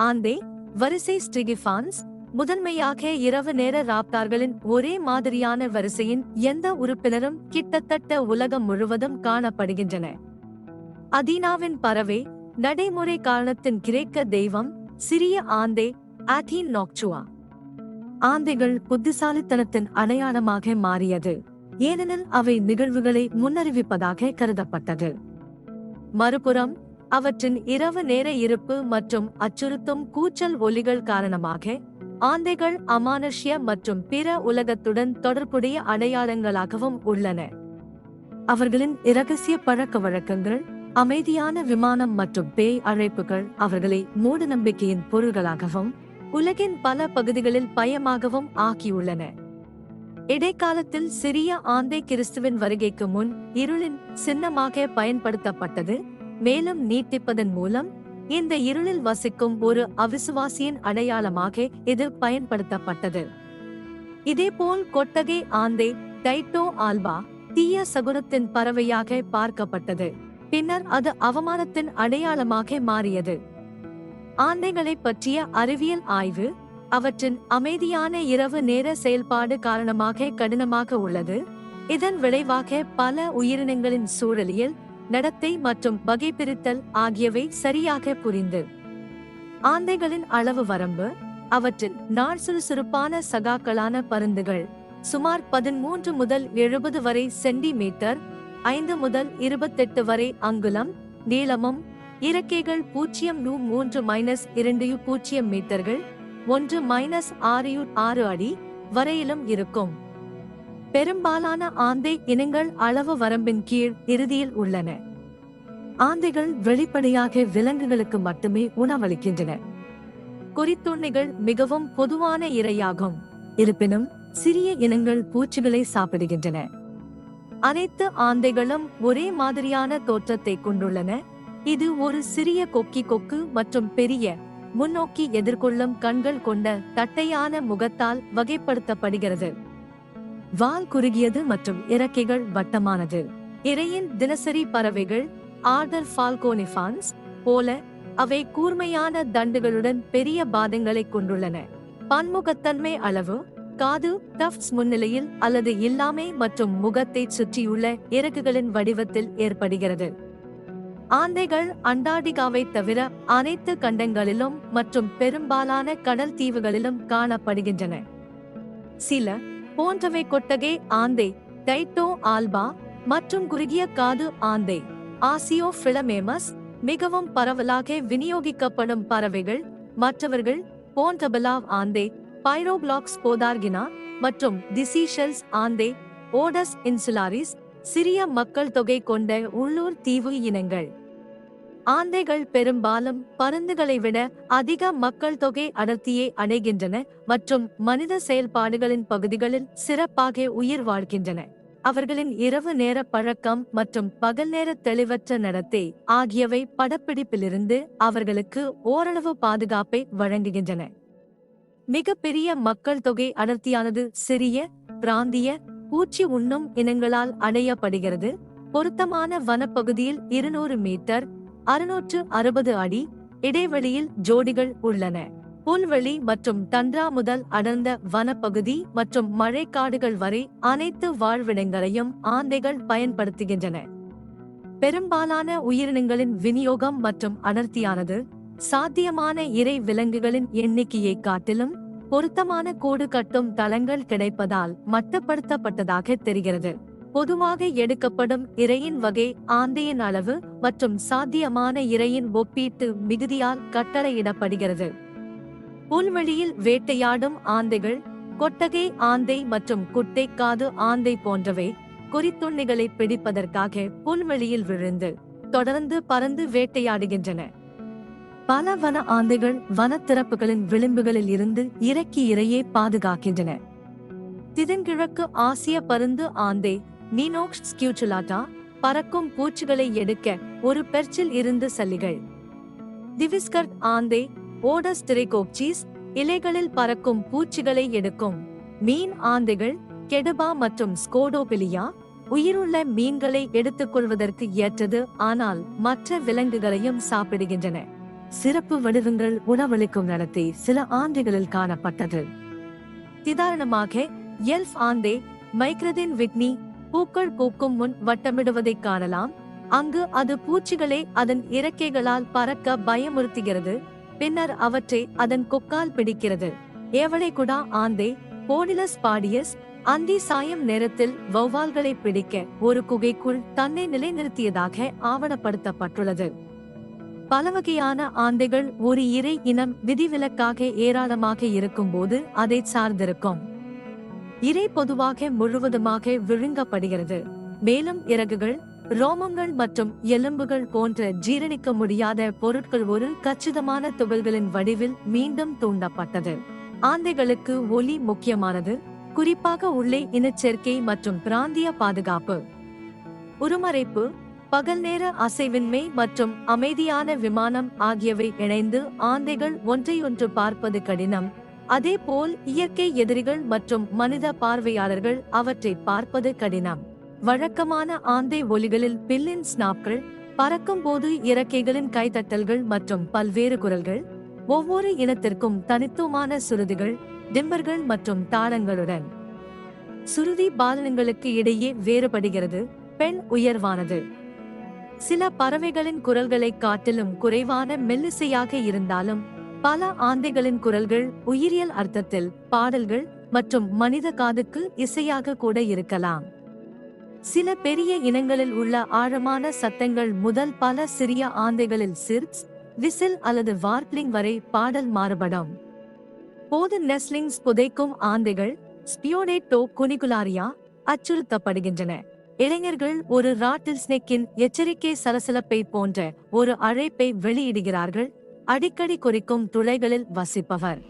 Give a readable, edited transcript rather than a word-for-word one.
ஆந்தை வரிசை ஸ்ட்ரிகிஃபான்ஸ் முதன்மையாக இரவு நேர ராப்டார்களின் ஒரே மாதிரியான வரிசையின் எந்த உறுப்பினரும் கிட்டத்தட்ட உலகம் முழுவதும் காணப்படுகின்றன. அதீனாவின் பறவை நடைமுறை காரணத்தின் கிரேக்க தெய்வம் சிறிய ஆந்தை ஆதீன் நோக்சுவா. ஆந்தைகள் புத்திசாலித்தனத்தின் அடையாளமாக மாறியது, ஏனெனில் அவை நிகழ்வுகளை முன்னறிவிப்பதாக கருதப்பட்டது. மறுபுறம் அவற்றின் இரவு நேர இருப்பு மற்றும் அச்சுறுத்தும் கூச்சல் ஒலிகள் காரணமாக ஆந்தைகள் அமானுஷ்ய மற்றும் பிற உலகத்துடன் தொடர்புடைய அடையாளங்களாகவும் உள்ளன. அவர்களின் இரகசிய பழக்க வழக்கங்கள், அமைதியான விமானம் மற்றும் பேய் அழைப்புகள் அவர்களை மூடநம்பிக்கையின் பொருள்களாகவும் உலகின் பல பகுதிகளில் பயமாகவும் ஆக்கியுள்ளன. இடைக்காலத்தில் சிறிய ஆந்தை கிறிஸ்துவின் வருகைக்கு முன் இருளின் சின்னமாக பயன்படுத்தப்பட்டது, மேலும் நீட்டிப்பதன் மூலம் இந்த இருளில் வசிக்கும் ஒரு அவிசுவாசியின் அடையாளமாக இது பயன்படுத்தப்பட்டது. இதேபோல் கொட்டகை ஆந்தை டைட்டோ ஆல்பா தீய சகுனத்தின் பறவையாக பார்க்கப்பட்டது, பின்னர் அது அவமானத்தின் அடையாளமாக மாறியது. ஆந்தைகளை பற்றிய அறிவியல் ஆய்வு அவற்றின் அமைதியான இரவு நேர செயல்பாடு காரணமாக கடினமாக உள்ளது. இதன் விளைவாக பல உயிரினங்களின் சூழலியல், நடத்தை மற்றும் வகைபிரித்தல் ஆகியவை சரியாக புரிந்து. ஆந்தைகளின் அளவு வரம்பு அவற்றின் நாள் சுறுசுறுப்பான சகாக்களான பருந்துகள் சுமார் 13 முதல் 70 வரை சென்டிமீட்டர், 5 முதல் 28 வரை அங்குலம் நீளமும், இறக்கைகள் 0-3-2 மீட்டர்கள் 1-6 அடி வரையிலும் இருக்கும். பெரும்பாலான ஆந்தை இனங்கள் அளவு வரம்பின் கீழ் இறுதியில் உள்ளன. ஆந்தைகள் வெளிப்படையாக விலங்குகளுக்கு மட்டுமே உணவளிக்கின்றன. கொறித்துண்ணிகள் மிகவும் பொதுவான இரையாகும், இருப்பினும் சிறிய இனங்கள் பூச்சிகளை சாப்பிடுகின்றன. அனைத்து ஆந்தைகளும் ஒரே மாதிரியான தோற்றத்தை கொண்டுள்ளன. இது ஒரு சிறிய கொக்கு மற்றும் பெரிய முன்னோக்கி எதிர்கொள்ளும் கண்கள் கொண்ட தட்டையான முகத்தால் வகைப்படுத்தப்படுகிறது. வால் குறுகியது மற்றும் இறக்கைகள் வட்டமானது. இரையின் தினசரி பறவைகள் ஆர்டர் ஃபால்கோனிஃபான்ஸ் போல அவை கூர்மையான தண்டுகளுடன் பெரிய பாதங்களை கொண்டுள்ளன. பன்முகத்தன்மை அளவு காது டஃப்ட்ஸ் முன்னிலையில் அல்லது இல்லாமை மற்றும் முகத்தை சுற்றியுள்ள இறகுகளின் வடிவத்தில் ஏற்படுகிறது. ஆந்தைகள் அண்டார்டிகாவை தவிர அனைத்து கண்டங்களிலும் மற்றும் பெரும்பாலான கடல் தீவுகளிலும் காணப்படுகின்றன. சில போன்றவை கொட்டகை ஆந்தை டைட்டோ ஆல்பா மற்றும் குறுகிய காது ஆந்தை ஆசியோ பிலமேமஸ் மிகவும் பரவலாக விநியோகிக்கப்படும் பறவைகள். மற்றவர்கள் போன்டபலாவ் ஆந்தை பைரோப்ளாக்ஸ் போதார்கினா மற்றும் திசீஷல்ஸ் ஆந்தை ஓடஸ் இன்சுலாரிஸ் சிறிய மக்கள் தொகை கொண்ட உள்ளூர் தீவு இனங்கள். ஆந்தைகள் பெரும்பாலும் பருந்துகளை விட அதிக மக்கள் தொகை அடர்த்தியை அடைகின்றன மற்றும் மனித செயல்பாடுகளின் பகுதிகளில் சிறப்பாக உயிர் வாழ்கின்றன. அவர்களின் இரவு நேர பழக்கம் மற்றும் பகல் நேர தெளிவற்ற நடத்தை ஆகியவை படப்பிடிப்பிலிருந்து அவர்களுக்கு ஓரளவு பாதுகாப்பை வழங்குகின்றன. மிகப்பெரிய மக்கள் தொகை அடர்த்தியானது சிறிய பிராந்திய பூச்சி உண்ணும் இனங்களால் அடையப்படுகிறது. பொருத்தமான வனப்பகுதியில் 200 மீட்டர் 660 அடி இடைவெளியில் ஜோடிகள் உள்ளன. புல்வெளி மற்றும் தண்ட்ரா முதல் அடர்ந்த வனப்பகுதி மற்றும் மழைக்காடுகள் வரை அனைத்து வாழ்விடங்களையும் ஆந்தைகள் பயன்படுத்துகின்றன. பெரும்பாலான உயிரினங்களின் விநியோகம் மற்றும் அடர்த்தியானது சாத்தியமான இரை விலங்குகளின் எண்ணிக்கையை காட்டிலும் பொருத்தமான கூடு கட்டும் தளங்கள் கிடைப்பதால் மட்டுப்படுத்தப்பட்டதாக தெரிகிறது. பொதுவாக எடுக்கப்படும் இரையின் வகை ஆந்தையின் அளவு மற்றும் சாத்தியமான இரையின் ஒப்பீட்டு மிகுதியால் கட்டளையிடப்படுகிறது. புல்வெளியில் வேட்டையாடும் ஆந்தைகள் கொட்டகை ஆந்தை மற்றும் குட்டை காது ஆந்தை போன்றவை கொறித்துண்ணிகளை பிடிப்பதற்காக புல்வெளியில் விழுந்து தொடர்ந்து பறந்து வேட்டையாடுகின்றன. பல வன ஆந்தைகள் வனத்திறப்புகளின் விளிம்புகளில் இருந்து இறக்கி இரையை பாதுகாக்கின்றன. தென்கிழக்கு ஆசிய பருந்து ஆந்தை நீனோக்ஸ் ஸ்கியூச்சுலாட்டா பறக்கும் பூச்சிகளை எடுக்க ஒரு பெர்ச்சில் இருந்து சல்லிகள். திவிஸ்கர்ட் ஆந்தை ஓடஸ் டிரைகோப்சிஸ் இலைகளில் பறக்கும் பூச்சிகளை எடுக்கும். மீன் ஆந்தைகள் கெடுபா மற்றும் ஸ்கோடோபிலியா உயிருள்ள மீன்களை எடுத்துக்கொள்வதற்கு ஏற்றது, ஆனால் மற்ற விலங்குகளையும் சாப்பிடுகின்றன. சிறப்பு வடிவங்கள் உணவளிக்கும் நடத்தை சில ஆந்தைகளில் காணப்பட்டது. உதாரணமாக எல்ஃப் ஆந்தை மைக்ரதின் விக்னி பூக்கள் பூக்கும் முன் வட்டமிடுவதைக் காணலாம். அங்கு அது பூச்சிகளை அதன் இறக்கைகளால் பறக்க பயமுறுத்துகிறது, பின்னர் அவற்றை அதன் கொக்கால் பிடிக்கிறது. ஏவலைகுடா ஆந்தை போடிலஸ் பாடியஸ் அந்தி சாயம் நேரத்தில் வௌவால்களை பிடிக்க ஒரு குகைக்குள் தன்னை நிலைநிறுத்தியதாக ஆவணப்படுத்தப்பட்டுள்ளது. பலவகையான ஆந்தைகள் ஒரு இரை இனம் விதிவிலக்காக ஏராளமாக இருக்கும்போது அதை சார்ந்திருக்கும். இரை பொதுவாக முழுவதுமாக விழுங்கப்படுகிறது, மேலும் இறகுகள், ரோமங்கள் மற்றும் எலும்புகள் போன்ற ஜீரணிக்க முடியாத பொருட்கள் ஒரு கச்சிதமான துகள்களின் வடிவில் மீண்டும் தூண்டப்பட்டது. ஆந்தைகளுக்கு ஒலி முக்கியமானது, குறிப்பாக உள்ளே இனச்சேர்க்கை மற்றும் பிராந்திய பாதுகாப்பு. உருமறைப்பு, பகல் நேர அசைவின்மை மற்றும் அமைதியான விமானம் ஆகியவை இணைந்து ஆந்தைகள் ஒன்றையொன்று பார்ப்பது கடினம். அதேபோல் இயற்கை எதிரிகள் மற்றும் மனித பார்வையாளர்கள் அவற்றை பார்ப்பது கடினம். வழக்கமான ஆந்தை ஒலிகளில் பில்லின் ஸ்னாப்கள், பறக்கும்போது இறக்கைகளின் கைதட்டல்கள் மற்றும் பல்வேறு குரல்கள், ஒவ்வொரு இனத்திற்கும் தனித்துவமான சுருதிகள், டிம்பர்கள் மற்றும் தாளங்களுடன். சுருதி பாலனங்களுக்கு இடையே வேறுபடுகிறது. பெண் உயர்வானது. சில பறவைகளின் குரல்களை காட்டிலும் குறைவான மெல்லிசையாக இருந்தாலும் பல ஆந்தைகளின் குரல்கள் உயிரியல் அர்த்தத்தில் பாடல்கள் மற்றும் மனித காதுக்கு இசையாக கூட இருக்கலாம். சில பெரிய இனங்களில் உள்ள ஆழமான சத்தங்கள் முதல் பல சிறிய ஆந்தைகளில் சிர்ப்ஸ், விசில் அல்லது வார்ப்லிங் வரை பாடல் மாறுபடும். போது நெஸ்லிங்ஸ் புதைக்கும் ஆந்தைகள் ஸ்பியோனேட்டோ குனிகுலாரியா அச்சுறுத்தப்படுகின்றன. இளைஞர்கள் ஒரு ராட்டில் ஸ்னேக்கின் எச்சரிக்கை சலசலப்பை போன்ற ஒரு அழைப்பை வெளியிடுகிறார்கள். அடிக்கடி குறிக்கும் துளைகளில் வசிப்பவர்.